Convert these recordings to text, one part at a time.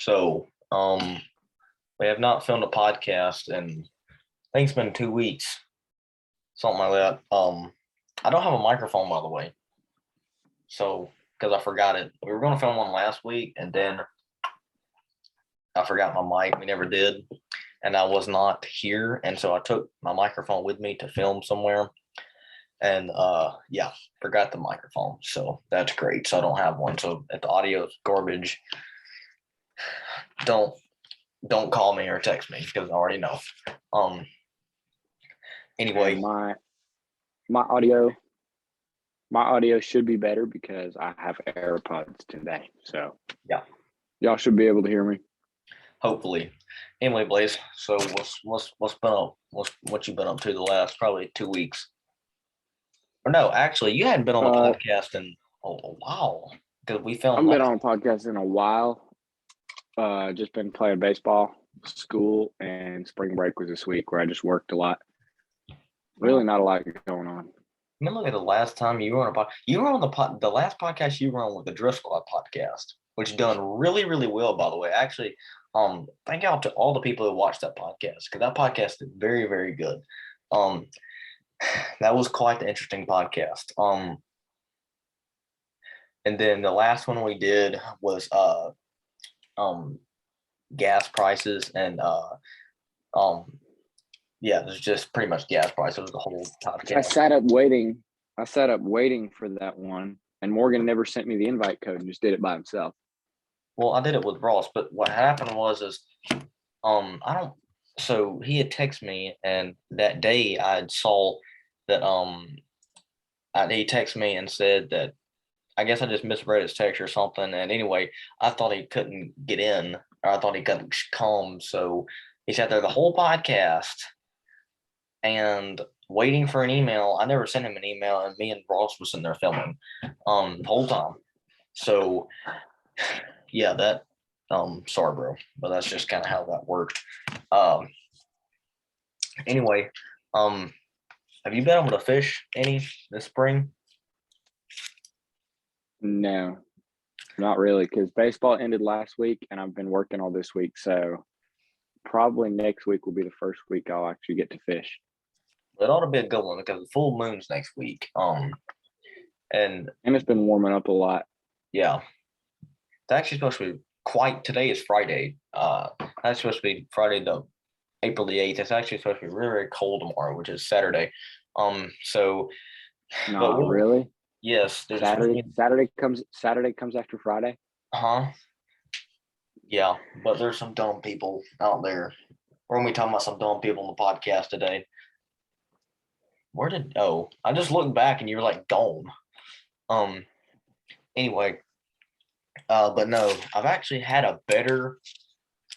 So, we have not filmed a podcast and I think it's been 2 weeks, something like that. I don't have a microphone, by the way. So, because I forgot it, we were going to film one last week and then I forgot my mic. We never did. And I was not here. And so I took my microphone with me to film somewhere. And yeah, forgot the microphone. So that's great. So I don't have one. So if the audio is garbage, don't call me or text me because I already know. Anyway, And my audio should be better because I have AirPods today. So yeah, y'all should be able to hear me. hopefully. Anyway, Blaze. So what's been up? What you been up to the last probably 2 weeks? Or no, actually, you hadn't been on the podcast in a while because we filmed. I've been on a podcast in a while. Just been playing baseball, school, and spring break was this week where I just worked a lot. Really, not a lot going on. Let me look at the last time you were on a podcast. You were on the last podcast you were on with the Drift Squad podcast, which done really, really well, by the way. Actually, thank y'all to all the people who watched that podcast because that podcast is very, very good. That was quite the interesting podcast. And then the last one we did was gas prices and yeah, it was just pretty much gas prices. It was the whole podcast. I sat up waiting for that one, and Morgan never sent me the invite code and just did it by himself. Well, I did it with Ross, but what happened was so he had texted me, and that day I saw that he texted me and said that I guess I just misread his text or something. And anyway, I thought he couldn't get in, or I thought he couldn't come. So he sat there the whole podcast and waiting for an email. I never sent him an email, and me and Ross was sitting there filming the whole time. So yeah, that sorry, bro, but that's just kind of how that worked. Anyway, have you been able to fish any this spring? No, not really, because baseball ended last week and I've been working all this week. So probably next week will be the first week I'll actually get to fish. It ought to be a good one because the full moon's next week. And it's been warming up a lot. Yeah, it's actually supposed to be today is Friday. That's supposed to be Friday the April the 8th. It's actually supposed to be really, very cold tomorrow, which is Saturday. So not really. Yes, Saturday comes after Friday. Yeah, but there's some dumb people out there. We're gonna be talking about some dumb people on the podcast today. I just looked back and you were like gone. Anyway, but no, I've actually had a better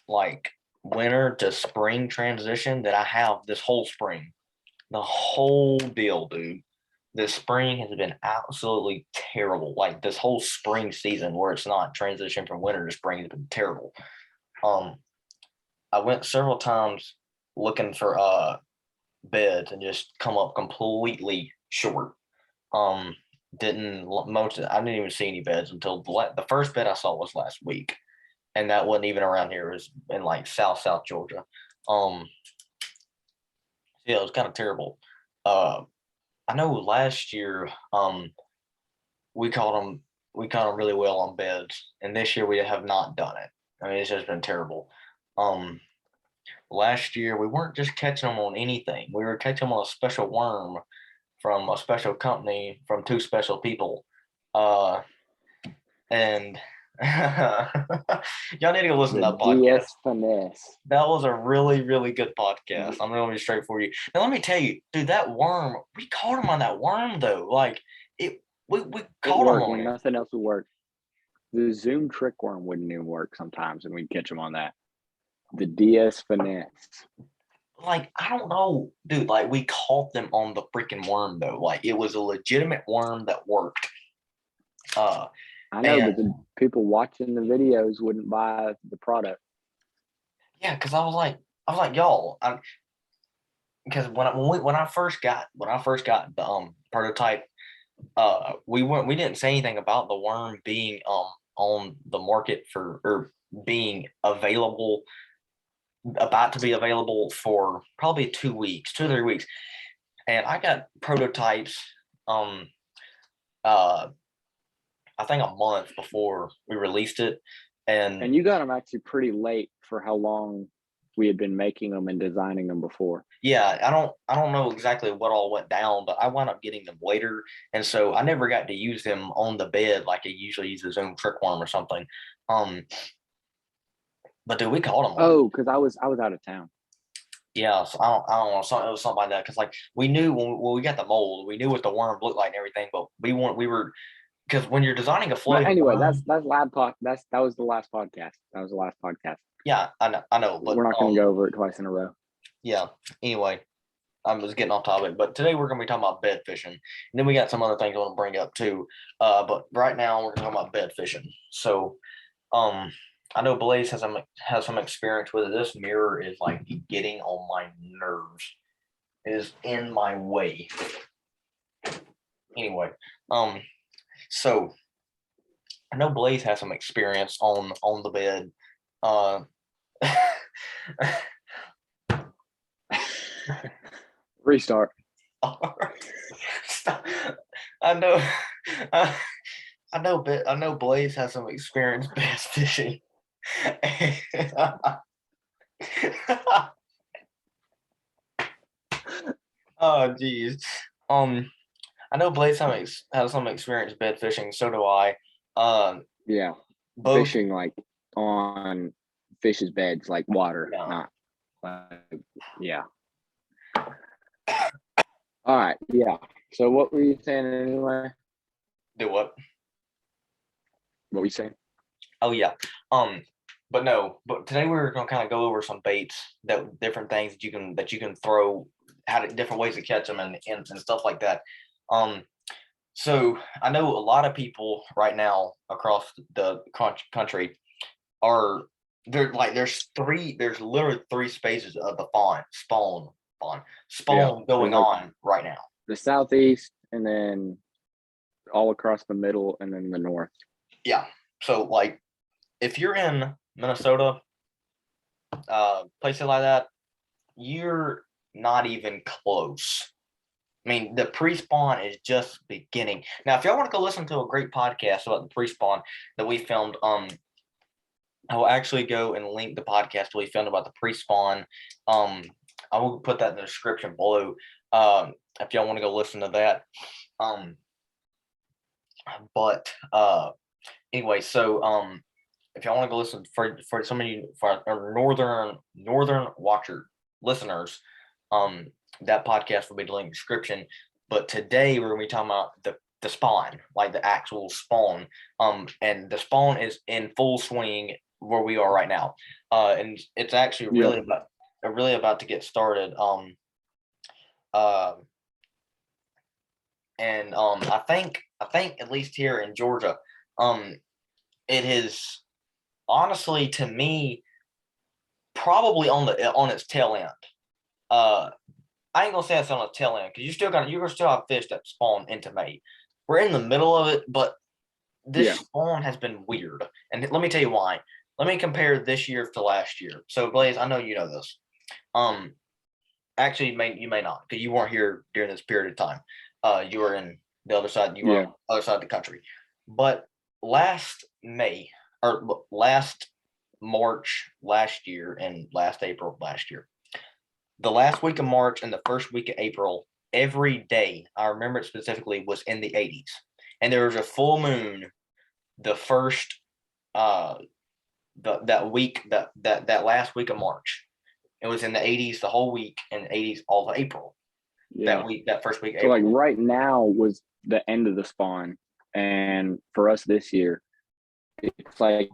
like winter to spring transition that I have this whole spring. The whole deal, dude. This spring has been absolutely terrible. Like this whole spring season where it's not transition from winter to spring has been terrible. I went several times looking for beds and just come up completely short. I didn't even see any beds until the first bed I saw was last week, and that wasn't even around here. It was in like South Georgia. Yeah, it was kind of terrible. I know last year we caught them really well on beds, and this year we have not done it. I mean, it's just been terrible. Last year we weren't just catching them on anything. We were catching them on a special worm from a special company from two special people. And y'all need to go listen to that podcast. DS Finesse. That was a really, really good podcast. I'm going to be straight for you. Now, let me tell you, dude, that worm, we caught him on that worm, though. Like, we caught him on it. Nothing else would work. The Zoom trick worm wouldn't even work sometimes, and we'd catch him on that. The DS Finesse. Like, I don't know, dude. Like, we caught them on the freaking worm, though. Like, it was a legitimate worm that worked. I know, but the people watching the videos wouldn't buy the product. Yeah, because I was like, y'all, because when I first got the prototype, we didn't say anything about the worm being on the market or being available, about to be available for probably 2 weeks, 2 or 3 weeks. And I got prototypes, uh, I think a month before we released it. And you got them actually pretty late for how long we had been making them and designing them before. Yeah, I don't know exactly what all went down, but I wound up getting them later, and so I never got to use them on the bed like I usually use a Zoom Trickworm or something. Um, but dude, we caught them. Oh, because I was out of town. Yeah, so I don't know. So it was something like that because like we knew when we got the mold, we knew what the worm looked like and everything, but we were because when you're designing a But floating anyway, worm, that's lab pod. That was the last podcast. That was the last podcast. yeah, I know, but We're not going to go over it twice in a row. yeah. Anyway, I was getting off topic, but today we're going to be talking about bed fishing, and then we got some other things I want to bring up too. But right now we're going to talk about bed fishing. So, I know Blaze has some experience with it. This mirror is like getting on my nerves. It is in my way. Anyway, so I know Blaze has some experience on the bed. Uh, Restart. Stop. I know, I, I know Blaze has some experience bass fishing. Oh, geez. Um, I know Blaze has some experience bed fishing. So do I. Yeah, Both. fishing like on fish's beds, like water, Yeah. not like yeah. All right, yeah. So what were you saying anyway? Do what? What were you saying? Oh yeah. But no. But today we're gonna kind of go over some baits, that different things that you can throw, how to different ways to catch them and stuff like that. Um, so I know a lot of people right now across the country are there's literally three spaces of the spawn going There's like on right now. the southeast, and then all across the middle, and then the north. Yeah. So like if you're in Minnesota, places like that, you're not even close. I mean, the pre-spawn is just beginning. Now, if y'all want to go listen to a great podcast about the pre-spawn that we filmed, I will actually go and link the podcast we filmed about the pre-spawn. I will put that in the description below. If y'all want to go listen to that. But anyway, so if y'all want to go listen for some of you for our northern watcher listeners, that podcast will be linked in the description. But today we're gonna be talking about the spawn, like the actual spawn. And the spawn is in full swing where we are right now. And it's actually really about to get started. Uh, and I think at least here in Georgia, it is honestly to me probably on its tail end. I ain't gonna say it's on the tail end because you're gonna still have fish that spawn into May. We're in the middle of it, but this spawn has been weird, and let me tell you why. Let me compare this year to last year. So Blaze, I know you know this. Actually, you may not because you weren't here during this period of time. You were in the other side. You were on the other side of the country. But last May or last March last year and last April last year, the last week of March and the first week of April, every day, I remember it specifically, was in the 80s. And there was a full moon the first that week that last week of March. It was in the 80s the whole week and the 80s all of April. Yeah. That first week of so April. Like right now was the end of the spawn, and for us this year, it's like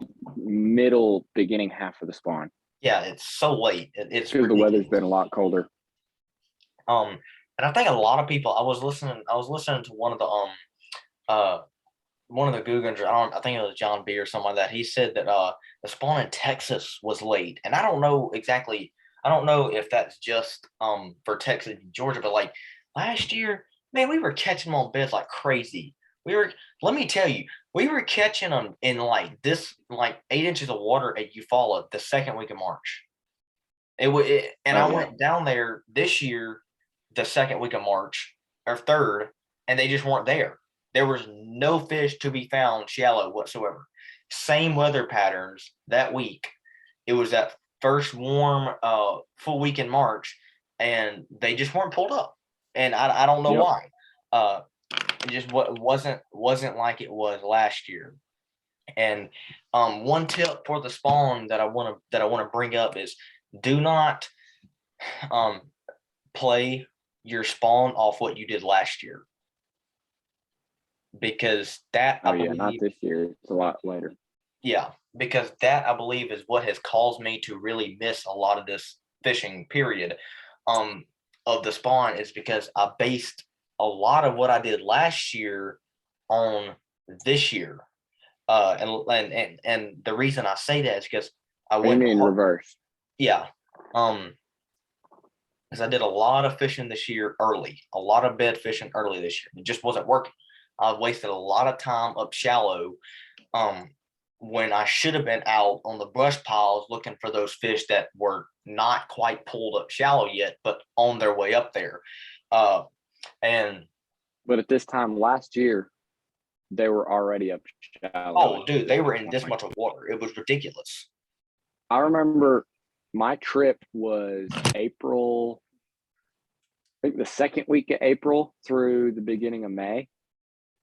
beginning half of the spawn. Yeah, it's so late. It's because the weather's been a lot colder. And I think a lot of people. I was listening to one of the Googans. I think it was John B or something like that. He said that the spawn in Texas was late, and I don't know exactly. I don't know if that's just for Texas and Georgia, but like last year, man, we were catching them on beds like crazy. Let me tell you, We were catching them in like 8 inches of water at Eufaula the second week of March. And Oh I yeah. went down there this year, the second week of March or third, and they just weren't there. There was no fish to be found shallow whatsoever. Same weather patterns that week. It was that first warm full week in March, and they just weren't pulled up. And I don't know Yep. why. It just wasn't like it was last year. And one tip for the spawn that I want to bring up is do not um play your spawn off what you did last year, because that Oh I yeah. Not believe, this year. It's a lot later. yeah, because that I believe is what has caused me to really miss a lot of this fishing period um of the spawn, is because I based a lot of what I did last year on this year. And the reason I say that is because I What do you went mean reverse? yeah. Because I did a lot of fishing this year early, a lot of bed fishing early this year. It just wasn't working. I wasted a lot of time up shallow, um, when I should have been out on the brush piles looking for those fish that were not quite pulled up shallow yet, but on their way up there. Uh, and But at this time last year, they were already up shallow oh, at dude, this they were in this point. much of water. It was ridiculous. I remember my trip was April, I think the second week of April through the beginning of May.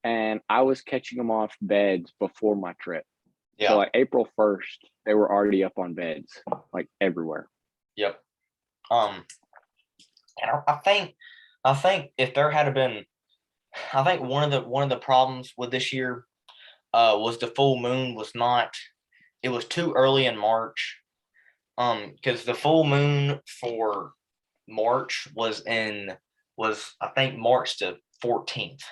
And I was catching them off beds before my trip. So Yeah. like April 1st, they were already up on beds, like everywhere. Yep. Um, and I think if there had been, I think one of the problems with this year was the full moon was not. It was too early in March. Because the full moon for March was I think March the 14th,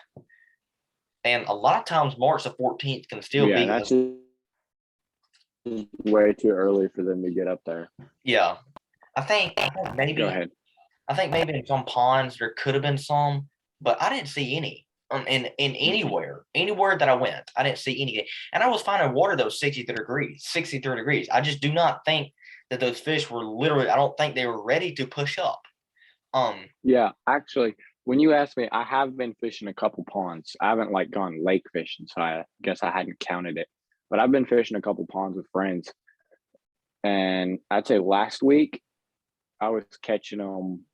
and a lot of times March the 14th can still Yeah, be that's just way too early for them to get up there. yeah. I think Go maybe ahead. I think maybe in some ponds there could have been some, but I didn't see any. In anywhere that I went, I didn't see anything, and I was finding water that was 63 degrees, 63 degrees. I just do not think that those fish were literally. I don't think they were ready to push up. Yeah, actually, when you asked me, I have been fishing a couple ponds. I haven't like gone lake fishing, so I guess I hadn't counted it. But I've been fishing a couple ponds with friends. And I'd say last week I was catching them.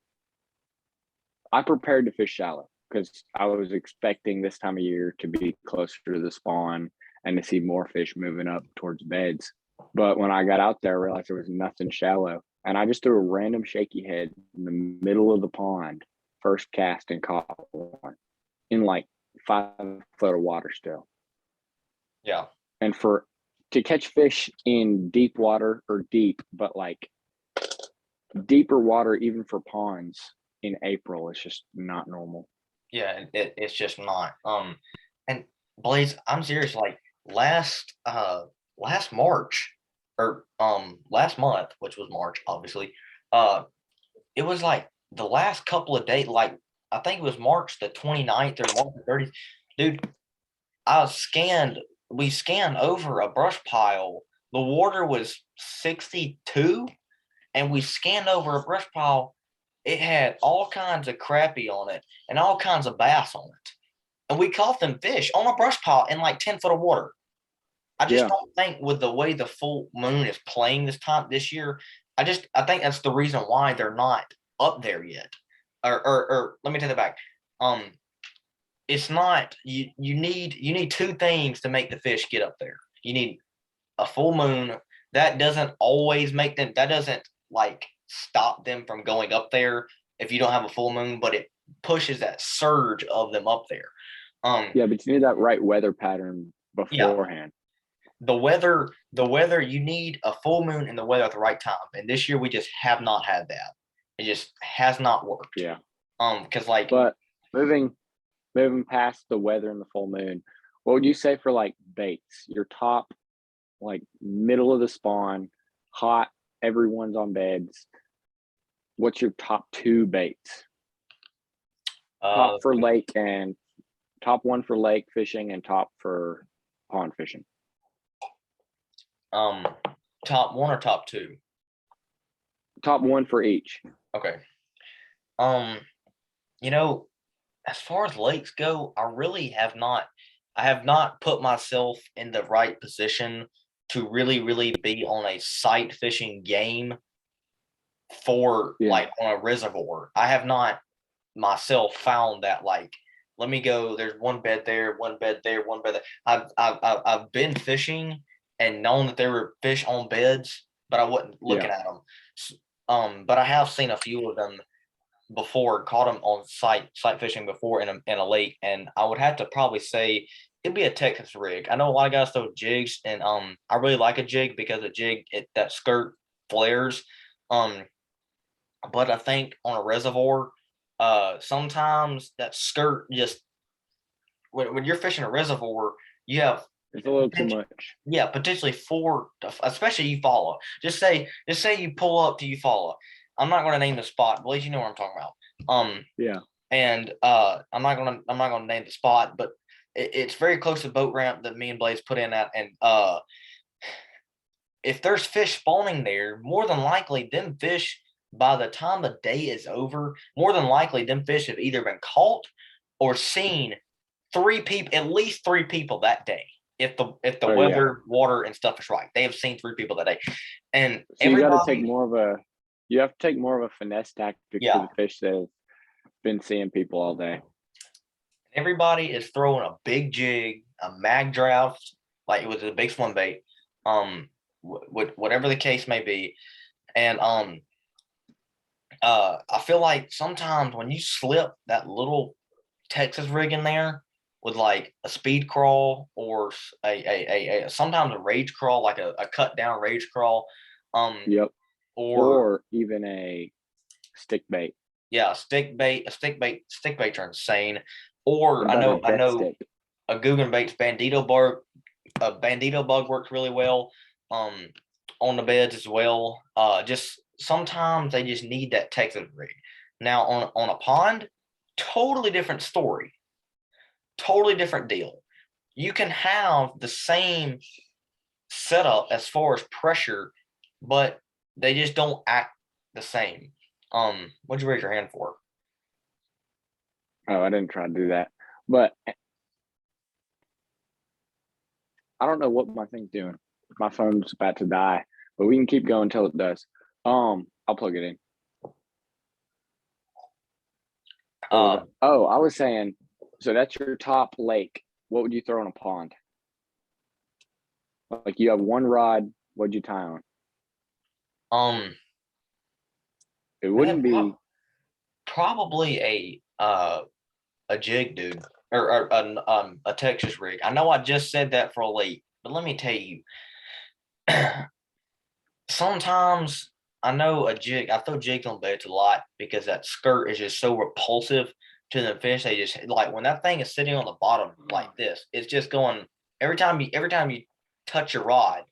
I prepared to fish shallow because I was expecting this time of year to be closer to the spawn and to see more fish moving up towards beds. But when I got out there, I realized there was nothing shallow. And I just threw a random shaky head in the middle of the pond, first cast, and caught one in like 5 foot of water still. Yeah. And for to catch fish in deep water or deep, but like deeper water, even for ponds in April, is just not normal. Yeah, it's just not. And Blaze, I'm serious. Like last March, or last month, which was March, obviously. Uh, it was like the last couple of days. Like I think it was March the 29th or March the 30th. Dude, I scanned. We scanned over a brush pile. The water was 62, and we scanned over a brush pile. It had all kinds of crappie on it and all kinds of bass on it. And we caught them fish on a brush pile in like 10 foot of water. I just Yeah. don't think with the way the full moon is playing this year, I think that's the reason why they're not up there yet. Or let me take that back. Um, it's not you need two things to make the fish get up there. You need a full moon. That doesn't like stop them from going up there if you don't have a full moon, but it pushes that surge of them up there. Yeah, but you need that right weather pattern Yeah, beforehand. the weather, you need a full moon and the weather at the right time. And this year we just have not had that. It just has not worked. Yeah. Because like But moving past the weather and the full moon, what would you say for like baits? Your top, like middle of the spawn, hot, everyone's on beds. What's your top two baits? uh Top for lake and top one for lake fishing and top for pond fishing. Top one or top two? Top one for each. Okay. Um, you know, as far as lakes go, I have not put myself in the right position to really be on a sight fishing game for like on a reservoir. I have not myself found that like let me go. There's one bed there, one bed there, one bed there. I've been fishing and known that there were fish on beds, but I wasn't looking at them. But I have seen a few of them before, caught them on sight fishing before in a lake, and I would have to probably say it'd be a Texas rig. I know a lot of guys throw jigs, and I really like a jig because a jig that skirt flares. But I think on a reservoir, sometimes that skirt just when you're fishing a reservoir, you have it's a little too much. Yeah, potentially four, especially Eufaula. Just say you pull up to Eufaula. I'm not going to name the spot, but at least you know what I'm talking about. Yeah. And I'm not gonna name the spot, but it's very close to the boat ramp that me and Blaze put in at, and if there's fish spawning there, more than likely them fish by the time the day is over, more than likely them fish have either been caught or seen at least three people that day. If the weather, water, and stuff is right, they have seen three people that day. And so you got to take more of a finesse tactic to the fish that have been seeing people all day. Everybody is throwing a big jig, a mag draft, like it was a big swim bait, whatever the case may be. And I feel like sometimes when you slip that little Texas rig in there with like a speed crawl or a sometimes a rage crawl, like a cut down rage crawl, or even a stick bait. Yeah, stick baits are insane. Or I know a Guggen bait's bandito bug works really well on the beds as well. Just sometimes they just need that Texas rig. Now on a pond, totally different story. Totally different deal. You can have the same setup as far as pressure, but they just don't act the same. What'd you raise your hand for? Oh, I didn't try to do that, but I don't know what my thing's doing. My phone's about to die, but we can keep going until it does. I'll plug it in. I was saying, so that's your top lake. What would you throw in a pond? Like you have one rod. What'd you tie on? It wouldn't be probably a jig, dude, or a Texas rig. I know I just said that for a lake, but let me tell you, sometimes I know a jig. I throw jigs on beds a lot because that skirt is just so repulsive to the fish. They just like when that thing is sitting on the bottom like this. It's just going every time you touch your rod,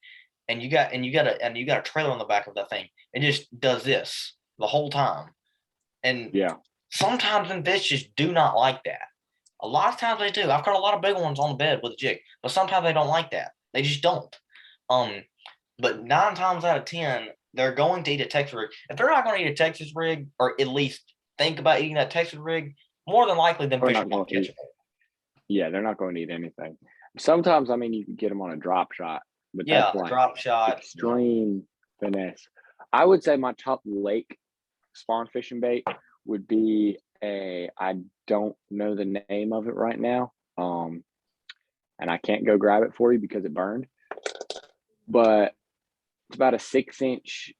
and you got a trailer on the back of that thing. It just does this the whole time, and sometimes them fish just do not like that. A lot of times they do. I've caught a lot of big ones on the bed with a jig, but sometimes they don't like that. They just don't. But 9 times out of 10, they're going to eat a Texas rig. If they're not going to eat a Texas rig, or at least think about eating that Texas rig, more than likely them fish are going to catch it. Yeah, they're not going to eat anything. Sometimes, I mean, you can get them on a drop shot, but that's like drop shot, extreme finesse. I would say my top lake spawn fishing bait would be I don't know the name of it right now, and I can't go grab it for you because it burned, but it's about a 6-inch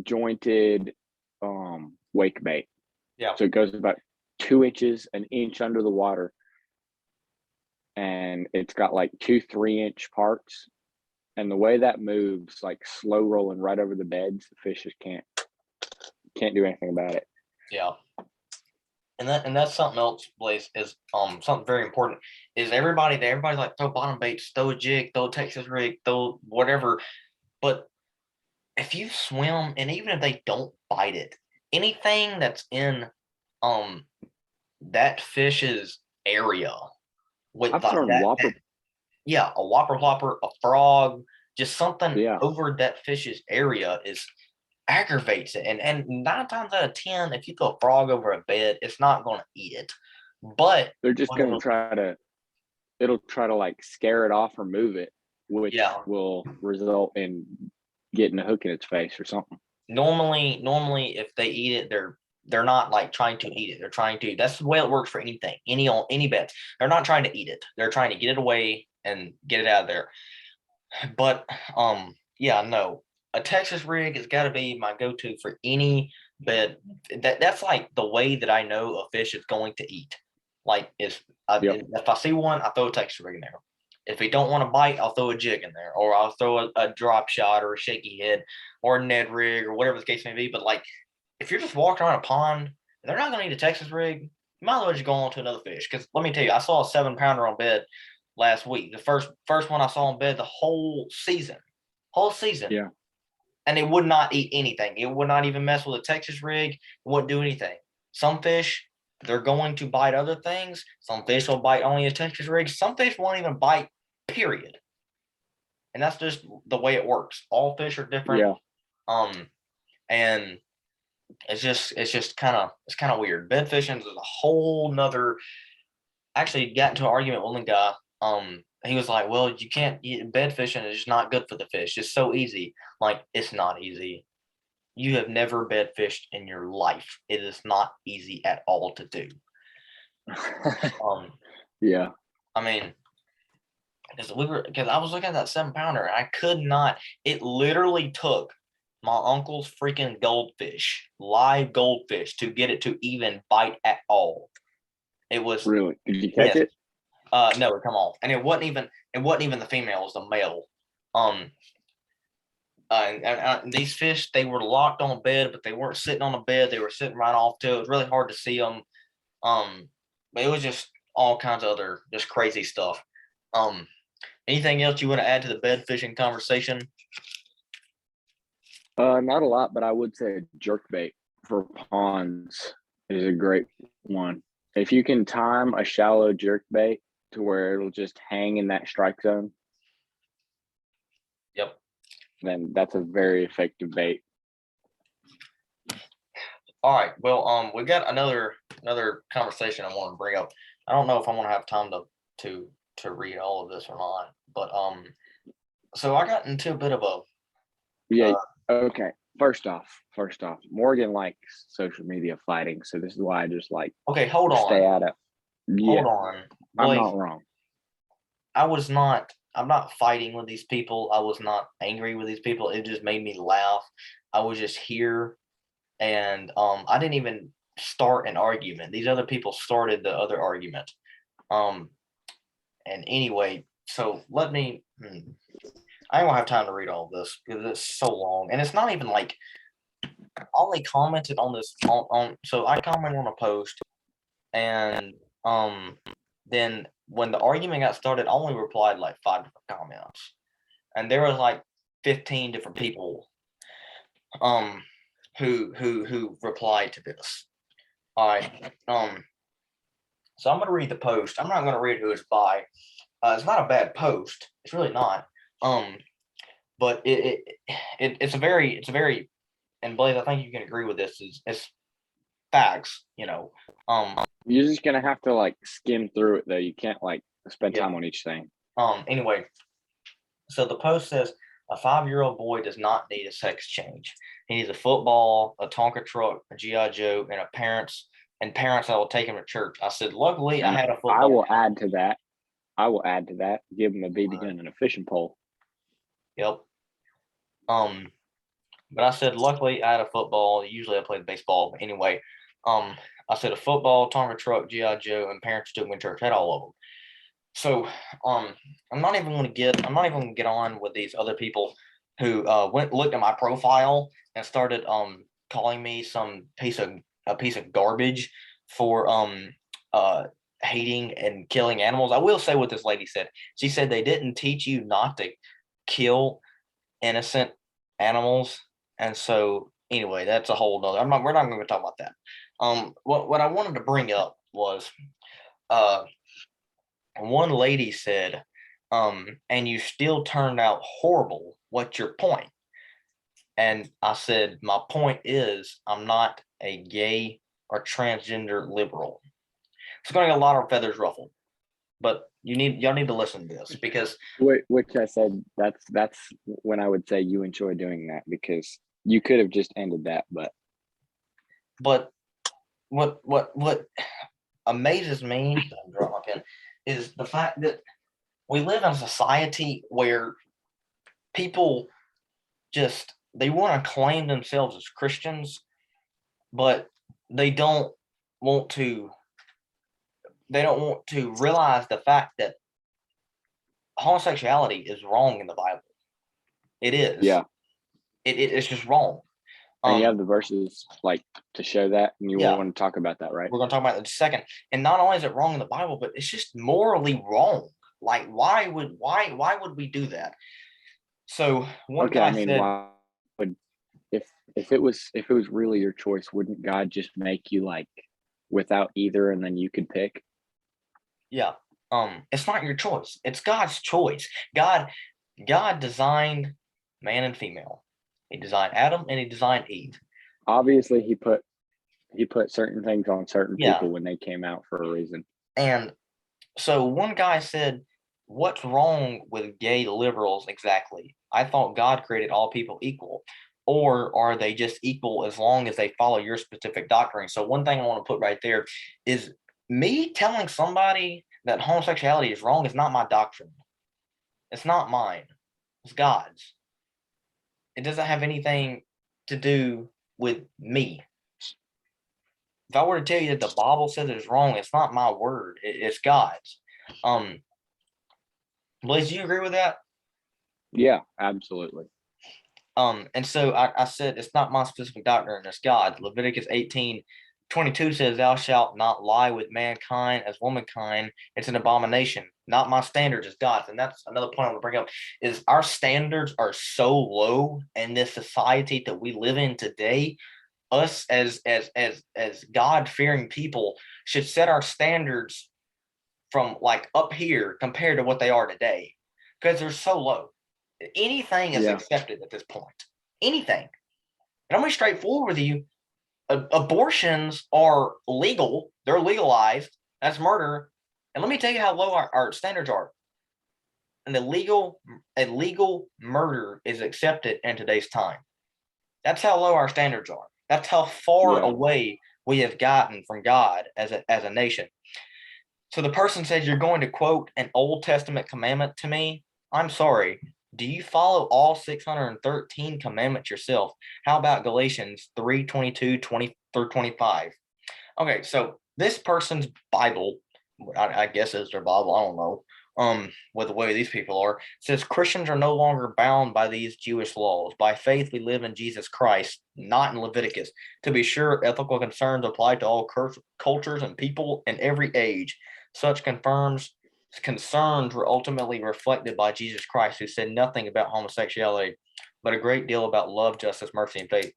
jointed wake bait. Yeah. So it goes about 2 inches, an inch under the water, and it's got like 2 3-inch parts. And the way that moves, like slow rolling right over the beds, the fish just can't do anything about it. Yeah. And that's something else, Blaze, is something very important. Is everybody like throw bottom baits, throw a jig, throw a Texas rig, throw whatever. But if you swim, and even if they don't bite it, anything that's in that fish's area with I've thrown whopper. yeah, a whopper plopper, a frog, just something Yeah, over that fish's area is aggravates it. And 9 times out of 10, if you throw a frog over a bed, it's not going to eat it. But they're just when gonna it'll, try to. It'll try to like scare it off or move it, which yeah, will result in getting a hook in its face or something. normally if they eat it, they're not like trying to eat it. They're trying to. That's the way it works for anything, any beds. They're not trying to eat it. They're trying to get it away and get it out of there. But yeah, no, a Texas rig has got to be my go-to for any bed. That's like the way that I know a fish is going to eat. Like Yep. if I see one, I throw a Texas rig in there. If he don't want to bite, I'll throw a jig in there, or I'll throw a drop shot or a shaky head or a Ned rig or whatever the case may be. But like, if you're just walking around a pond and they're not going to eat a Texas rig, you might as well just go on to another fish. Because let me tell you, I saw a 7 pounder on bed last week. The first one I saw in bed the whole season, Yeah. and it would not eat anything. It would not even mess with a Texas rig. It wouldn't do anything. Some fish, they're going to bite other things. Some fish will bite only a Texas rig. Some fish won't even bite, period. And that's just the way it works. All fish are different. Yeah. Um, and it's kind of weird. Bed fishing is a whole nother. Actually, got into an argument with one guy. He was like, "Well, you can't bed fishing is just not good for the fish. It's so easy." Like, it's not easy. You have never bed fished in your life. It is not easy at all to do. Um, Yeah. I mean, because I was looking at that 7 pounder, and I could not. It literally took my uncle's freaking goldfish, live goldfish, to get it to even bite at all. It was Really? Did you catch yes. it? No, come on. And it wasn't even the female, it was the male. Um and these fish, they were locked on a bed, but they weren't sitting on a bed. They were sitting right off to it. It was really hard to see them. But it was just all kinds of other just crazy stuff. Um, anything else you want to add to the bed fishing conversation? Not a lot, but I would say jerkbait for ponds is a great one. If you can time a shallow jerkbait to where it'll just hang in that strike zone, Yep. then that's a very effective bait. All right. Well, we got another conversation I want to bring up. I don't know if I want to have time to read all of this or not, but so I got into a bit of a Yeah. uh, Okay. First off, Morgan likes social media fighting, so this is why I just like okay. Hold stay on, out of. hold Yeah, on, I'm Blake. not wrong. I'm not fighting with these people. I was not angry with these people. It just made me laugh. I was just here, and I didn't even start an argument. These other people started the other argument. Um, and anyway, so let me. I don't have time to read all of this because it's so long, and it's not even like I only commented on this on. So I commented on a post, and then when the argument got started, I only replied like 5 different comments, and there was like 15 different people who replied to this. All right. So I'm gonna read the post. I'm not gonna read who it's by. It's not a bad post. It's really not. Um, but it's a very and Blaze, I think you can agree with this. Is it's facts, You're just gonna have to like skim through it though. You can't like spend Yeah. time on each thing. Anyway, so the post says a 5-year-old boy does not need a sex change. He needs a football, a Tonka truck, a GI Joe, and parents that will take him to church. I said, luckily, I And had a I football. will add to that. I will add to that. Give him a BB gun and a fishing pole. Yep. Um, but I said, luckily, I had a football. Usually, I played baseball. But anyway, um, I said a football, Tonka truck, GI Joe, and parents took me to church. Had all of them. So, I'm not even gonna get on with these other people who looked at my profile and started calling me a piece of garbage for uh hating and killing animals. I will say what this lady said. She said they didn't teach you not to kill innocent animals, and so anyway, that's a whole nother. We're not going to talk about that. What I wanted to bring up was uh one lady said and you still turned out horrible. What's your point? And I said, my point is, I'm not a gay or transgender liberal. It's going to get a lot of feathers ruffled, but y'all need to listen to this because Which I said that's when I would say you enjoy doing that, because you could have just ended that, but what amazes me, drop my pen, is the fact that we live in a society where people just they want to claim themselves as Christians, but they don't want to realize the fact that homosexuality is wrong in the Bible. It is. yeah. It's just wrong. And you have the verses like to show that, and you want to talk about that, right? We're going to talk about it in a second. And not only is it wrong in the Bible, but it's just morally wrong. Like, why would we do that? So one guy said, why would if it was really your choice, wouldn't God just make you like without either, and then you could pick? Yeah. It's not your choice. It's God's choice. God designed man and female. He designed Adam and he designed Eve. Obviously, he put certain things on certain people when they came out for a reason. And so one guy said, what's wrong with gay liberals exactly? I thought God created all people equal. Or are they just equal as long as they follow your specific doctrine? So one thing I want to put right there is me telling somebody that homosexuality is wrong is not my doctrine. It's not mine. It's God's. It doesn't have anything to do with me. If I were to tell you that the Bible says it's wrong, it's not my word. It's God's. Blaze, do you agree with that? Yeah, absolutely. And so I said it's not my specific doctrine, it's God. Leviticus 18:22 says, "Thou shalt not lie with mankind as womankind. It's an abomination." Not my standards, it's God's. And that's another point I want to bring up is our standards are so low in this society that we live in today. Us as God-fearing people should set our standards from like up here compared to what they are today, because they're so low. Anything is accepted at this point. Anything. And I'm going to be straightforward with you. Abortions are legal. They're legalized. That's murder. And let me tell you how low our standards are. An illegal murder is accepted in today's time. That's how low our standards are. That's how far away we have gotten from God as a nation. So the person says, you're going to quote an Old Testament commandment to me? I'm sorry. Do you follow all 613 commandments yourself? How about Galatians 3:22, 20 through 25? Okay, so this person's Bible, I guess it's their Bible, I don't know, with the way these people are, says Christians are no longer bound by these Jewish laws. By faith, we live in Jesus Christ, not in Leviticus. To be sure, ethical concerns apply to all cultures and people in every age. Such concerns were ultimately reflected by Jesus Christ, who said nothing about homosexuality, but a great deal about love, justice, mercy, and faith.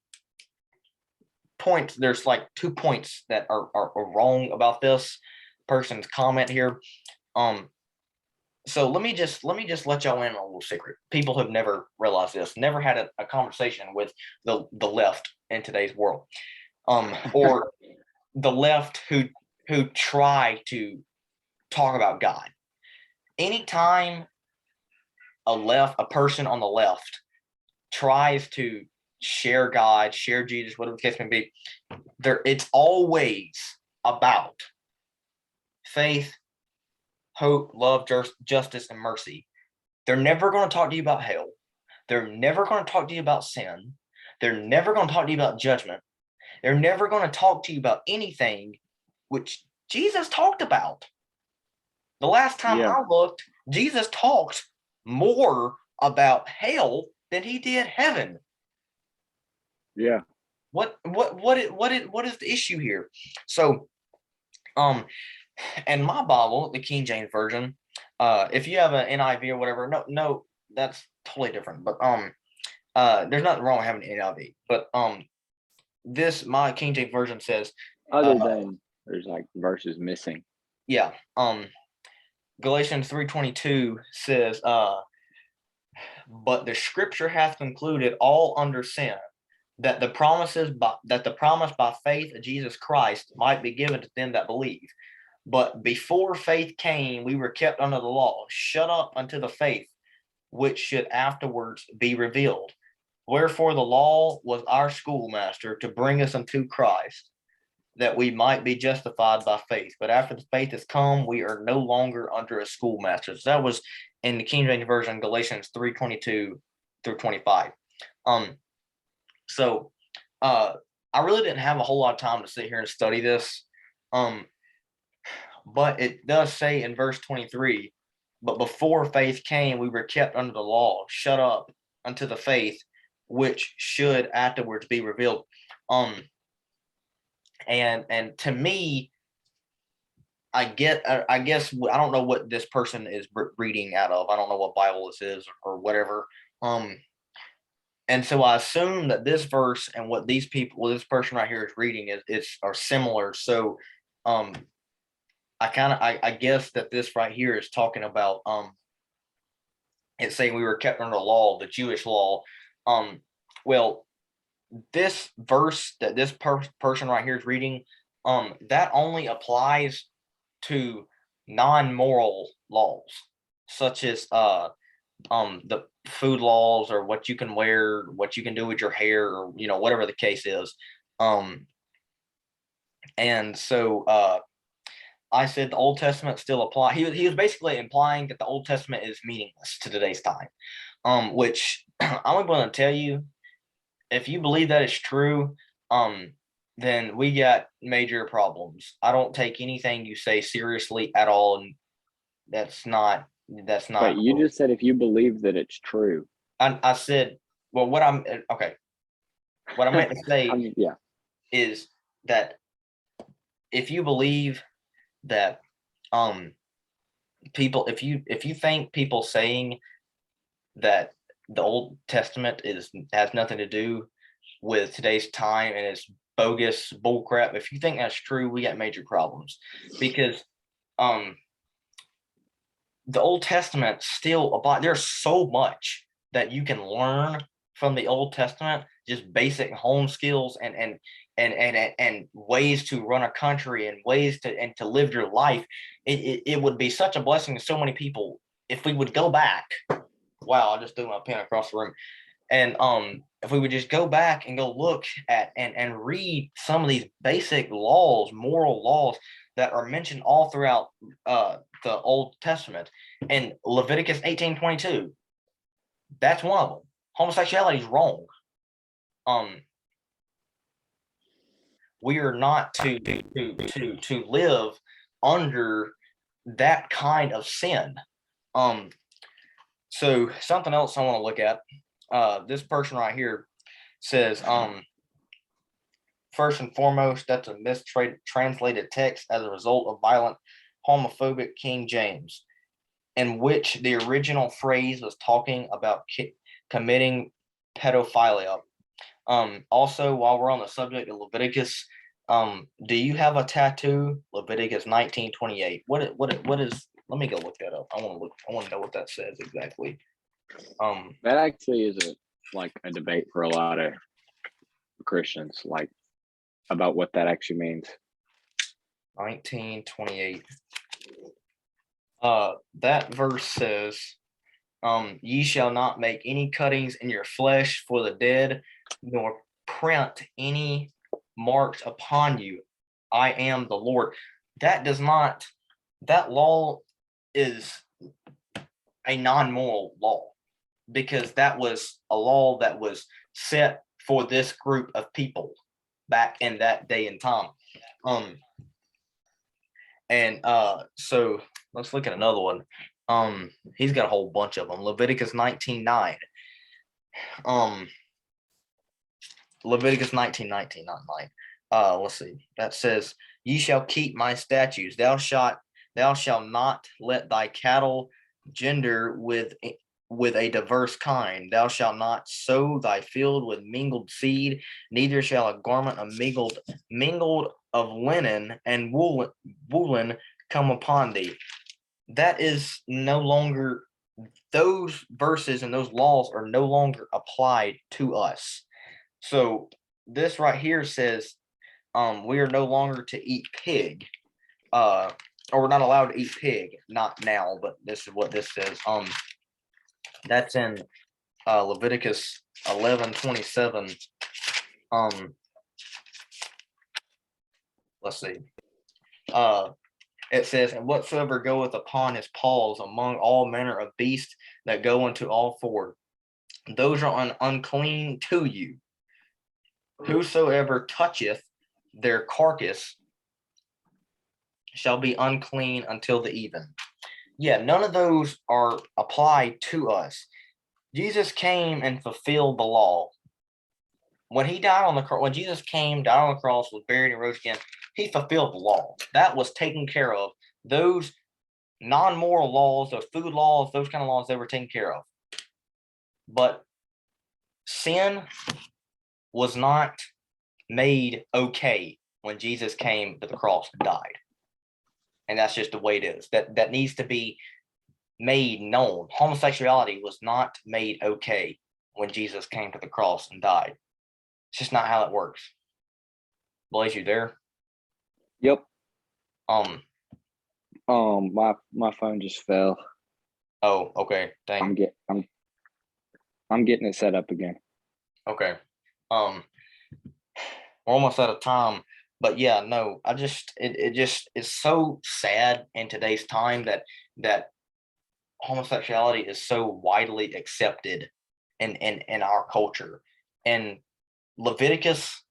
There's like 2 points that are wrong about this person's comment here. So let me just let y'all in on a little secret. People have never realized this, never had a conversation with the left in today's world, or the left who try to talk about God. Anytime a person on the left tries to share God, share Jesus, whatever the case may be, it's always about faith, hope, love, justice, and mercy. They're never going to talk to you about hell. They're never going to talk to you about sin. They're never going to talk to you about judgment. They're never going to talk to you about anything which Jesus talked about. The last time I looked, Jesus talked more about hell than he did heaven. Yeah. What is the issue here? So, in my Bible, the King James Version, if you have an NIV or whatever, no, that's totally different. But there's nothing wrong with having an NIV. But my King James Version says, other than there's like verses missing. Yeah. Galatians 3:22 says, but the scripture hath concluded all under sin, that the promise by faith of Jesus Christ might be given to them that believe. But before faith came, we were kept under the law, shut up unto the faith which should afterwards be revealed. Wherefore the law was our schoolmaster to bring us unto Christ, that we might be justified by faith. But after the faith has come, we are no longer under a schoolmaster. So that was in the King James Version, Galatians 3:22 through 25. So I really didn't have a whole lot of time to sit here and study this. But it does say in verse 23, but before faith came, we were kept under the law, shut up unto the faith, which should afterwards be revealed. And to me, I guess I don't know what this person is reading out of. I don't know what Bible this is or whatever. And so I assume that this verse and what these people, this person right here is reading are similar. So I guess that this right here is talking about it's saying we were kept under the law, the Jewish law. Well, this verse that this person right here is reading, that only applies to non-moral laws, such as the food laws, or what you can wear, what you can do with your hair, or whatever the case is. And so I said the Old Testament still apply. He was basically implying that the Old Testament is meaningless to today's time. Which I'm going to tell you, if you believe that is true, then we got major problems. I don't take anything you say seriously at all, and that's not. But you just said if you believe that it's true. I said, well, what I meant to say is that if you believe that people, if you think people saying that the Old Testament has nothing to do with today's time and it's bogus bullcrap, if you think that's true, we got major problems, because the Old Testament still applies. There's so much that you can learn from the Old Testament, just basic home skills and ways to run a country and ways to live your life. It would be such a blessing to so many people if we would go back. Wow, I just threw my pen across the room. And if we would just go back and go look at and read some of these basic laws, moral laws that are mentioned all throughout the Old Testament. And Leviticus 18:22, that's one of them. Homosexuality is wrong. We are not to live under that kind of sin. So something else I want to look at. This person right here says, first and foremost, that's a mistranslated text as a result of violent homophobic King James, in which the original phrase was talking about committing pedophilia. Also, while we're on the subject of Leviticus, do you have a tattoo? Leviticus 19:28. What is? Let me go look that up. I want to know what that says exactly. That actually is a debate for a lot of Christians, about what that actually means. 19:28. That verse says, ye shall not make any cuttings in your flesh for the dead, nor print any marks upon you. I am the Lord. That law is a non-moral law, because that was a law that was set for this group of people back in that day and time. So let's look at another one. He's got a whole bunch of them. Leviticus 19:9. Leviticus 19:9. Let's see. That says, ye shall keep my statutes. Thou shalt not let thy cattle gender with a diverse kind. Thou shalt not sow thy field with mingled seed, neither shall a garment of mingled of linen and woolen come upon thee. that is no longer, those verses and those laws are no longer applied to us. So this right here says, we are no longer to eat pig, or we're not allowed to eat pig. Not now, but this is what this says. That's in Leviticus 11:27. Let's see. It says, and whatsoever goeth upon his paws among all manner of beasts that go into all four, those are unclean to you. Whosoever toucheth their carcass shall be unclean until the even. Yeah, none of those are applied to us. Jesus came and fulfilled the law. When he died on the cross, when Jesus came, died on the cross, was buried and rose again, he fulfilled the law. That was taken care of. Those non-moral laws, those food laws, those kind of laws, they were taken care of. But sin was not made okay when Jesus came to the cross and died. And that's just the way it is. That needs to be made known. Homosexuality was not made okay when Jesus came to the cross and died. It's just not how it works. Blaze, you there? Yep. My phone just fell. Oh, okay. Dang. I'm getting it set up again. Okay. We're almost out of time, but yeah, no, it's so sad in today's time that homosexuality is so widely accepted in our culture, and Leviticus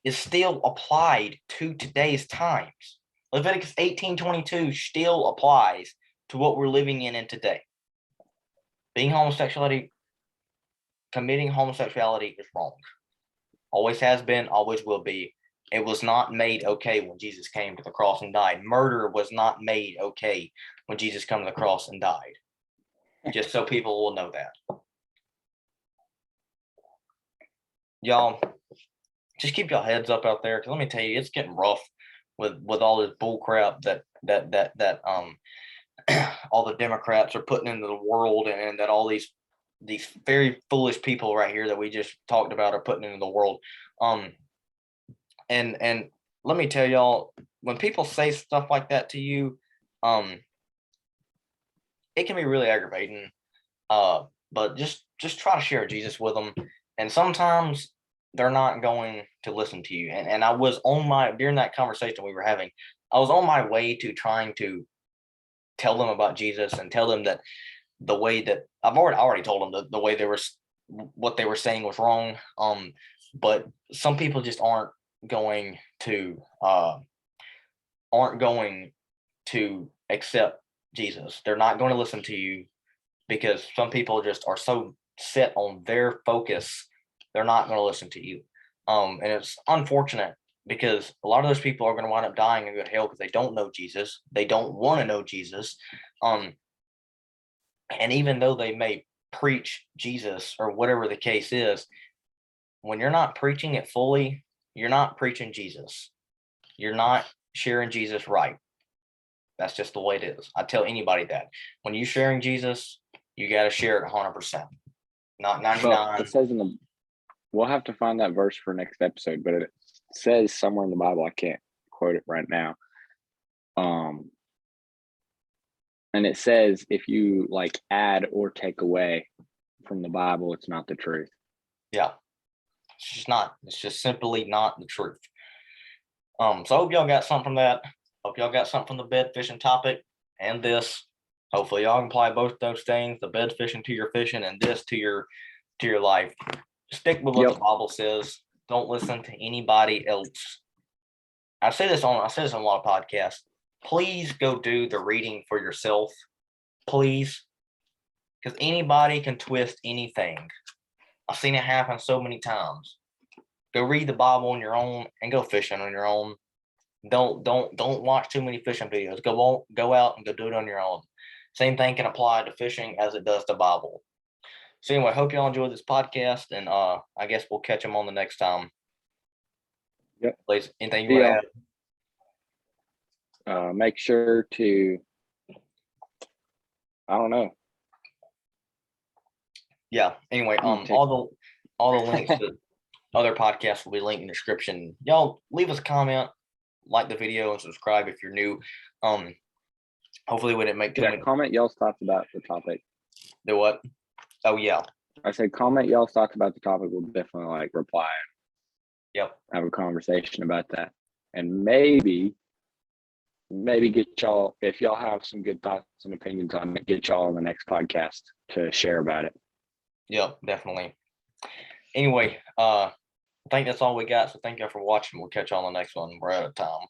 is still applied to today's times. Leviticus 18:22 still applies to what we're living in today. Committing homosexuality is wrong. Always has been, always will be. It was not made okay when Jesus came to the cross and died. Murder was not made okay when Jesus came to the cross and died. Just so people will know that. Y'all, just keep your heads up out there, because let me tell you, it's getting rough with all this bull crap that all the Democrats are putting into the world, and that all these very foolish people right here that we just talked about are putting into the world. And let me tell y'all, when people say stuff like that to you, it can be really aggravating. But just try to share Jesus with them, and sometimes they're not going to listen to you. And I was during that conversation we were having, I was on my way to trying to tell them about Jesus and tell them that the way that I've already told them the way what they were saying was wrong. But some people just aren't going to accept Jesus. They're not going to listen to you, because some people just are so set on their focus, they're not going to listen to you. And it's unfortunate, because a lot of those people are going to wind up dying and go to hell because they don't know Jesus. They don't want to know Jesus. And even though they may preach Jesus or whatever the case is, when you're not preaching it fully, you're not preaching Jesus. You're not sharing Jesus right. That's just the way it is. I tell anybody that when you're sharing Jesus, you got to share it 100%, not 99. Well, it says we'll have to find that verse for next episode, but it says somewhere in the Bible, I can't quote it right now. And it says if you like add or take away from the Bible, it's not the truth. Yeah, it's just not. It's just simply not the truth. So I hope y'all got something from that. Hope y'all got something from the bed fishing topic and this. Hopefully y'all can apply both those things, the bed fishing to your fishing and this to your life. Stick with what the Bible says. Don't listen to anybody else. I say this on a lot of podcasts. Please go do the reading for yourself. Please. Because anybody can twist anything. I've seen it happen so many times. Go read the Bible on your own and go fishing on your own. Don't watch too many fishing videos. Go out and go do it on your own. Same thing can apply to fishing as it does to Bible. So anyway, hope y'all enjoyed this podcast, and I guess we'll catch them on the next time. Yep. Please, anything you want to add? Make sure to I don't know. Yeah. Anyway, Take- all the links to other podcasts will be linked in the description. Y'all leave us a comment, like the video, and subscribe if you're new. Hopefully we didn't make too many. Comment y'all's thoughts about the topic. Do what? Oh yeah. I said comment y'all's thoughts about the topic. We'll definitely like reply. Yep. Have a conversation about that, and maybe get y'all, if y'all have some good thoughts and opinions on it, get y'all on the next podcast to share about it. Yep, definitely. Anyway, I think that's all we got. So thank you for watching. We'll catch you on the next one. We're out of time.